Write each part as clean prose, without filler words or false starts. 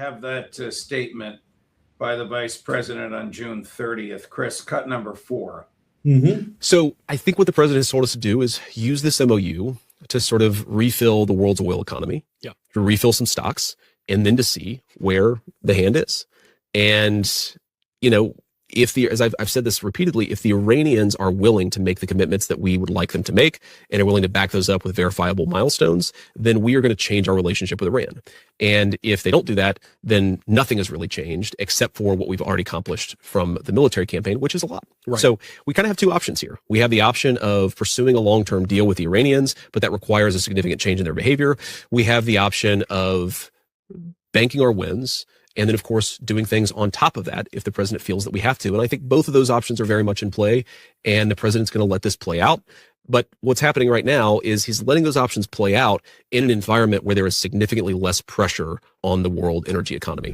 have that statement by the vice president on June 30th. Chris, cut number 4. Mm-hmm. So I think what the president has told us to do is use this MOU to sort of refill the world's oil economy, to refill some stocks, and then to see where the hand is. And, you know, as I've said this repeatedly, if the Iranians are willing to make the commitments that we would like them to make and are willing to back those up with verifiable milestones, then we are going to change our relationship with Iran. And if they don't do that, then nothing has really changed except for what we've already accomplished from the military campaign, which is a lot. Right. So we kind of have two options here. We have the option of pursuing a long-term deal with the Iranians, but that requires a significant change in their behavior. We have the option of banking our wins, and then, of course, doing things on top of that if the president feels that we have to. And I think both of those options are very much in play, and the president's going to let this play out. But what's happening right now is he's letting those options play out in an environment where there is significantly less pressure on the world energy economy.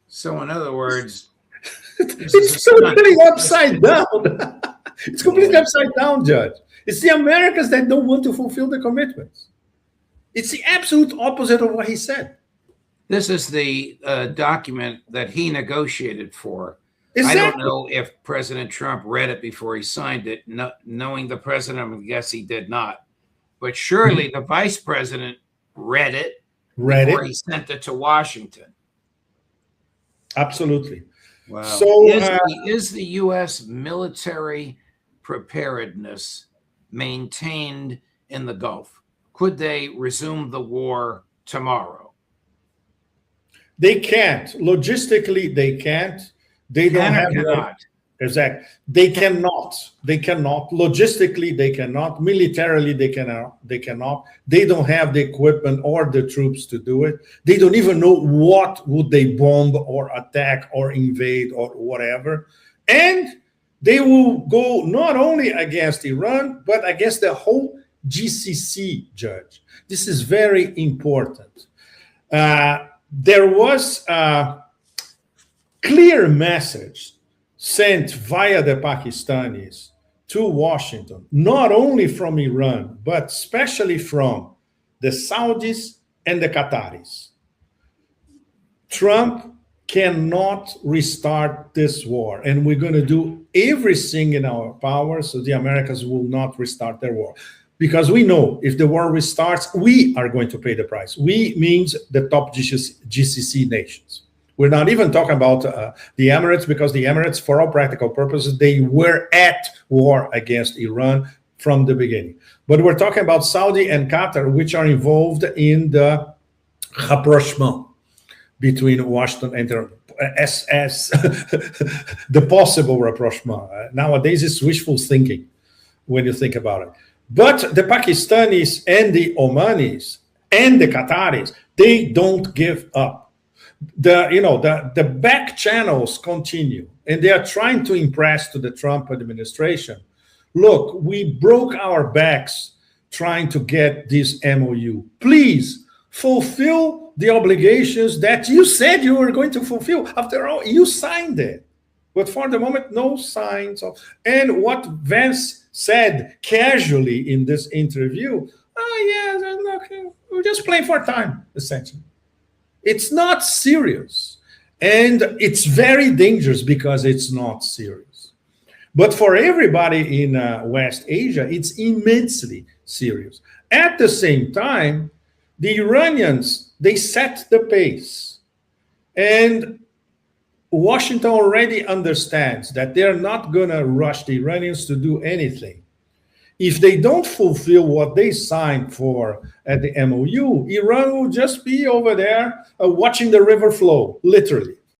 So, in other words, it's completely upside down. It's completely upside down, Judge. It's the Americans that don't want to fulfill the commitments. It's the absolute opposite of what he said. This is the document that he negotiated for. Exactly. I don't know if President Trump read it before he signed it. Knowing the president, I guess he did not. But surely the vice president read it before he sent it to Washington. Absolutely. Wow. So is the U.S. military preparedness maintained in the Gulf? Could they resume the war tomorrow? They can't. Logistically, they can't. They don't have cannot. Exactly. They cannot. They cannot. Logistically, they cannot. Militarily, they cannot. They cannot. They don't have the equipment or the troops to do it. They don't even know what would they bomb or attack or invade or whatever. And they will go not only against Iran, but against the whole GCC, Judge. This is very important. There was a clear message sent via the Pakistanis to Washington, not only from Iran, but especially from the Saudis and the Qataris. Trump cannot restart this war, and we're going to do everything in our power so the Americans will not restart their war. Because we know if the war restarts, we are going to pay the price. We means the top GCC nations. We're not even talking about the Emirates, because the Emirates, for all practical purposes, they were at war against Iran from the beginning. But we're talking about Saudi and Qatar, which are involved in the rapprochement between Washington and Tehran, as the possible rapprochement. Nowadays, it's wishful thinking when you think about it. But the Pakistanis and the Omanis and the Qataris, they don't give up. The back channels continue, and they are trying to impress to the Trump administration. Look, we broke our backs trying to get this MOU. Please fulfill the obligations that you said you were going to fulfill. After all, you signed it. But for the moment, no signs of. And what Vance said casually in this interview, we're just playing for time, essentially. It's not serious. And it's very dangerous because it's not serious. But for everybody in West Asia, it's immensely serious. At the same time, the Iranians, they set the pace. And Washington already understands that they're not going to rush the Iranians to do anything. If they don't fulfill what they signed for at the MOU, Iran will just be over there watching the river flow, literally.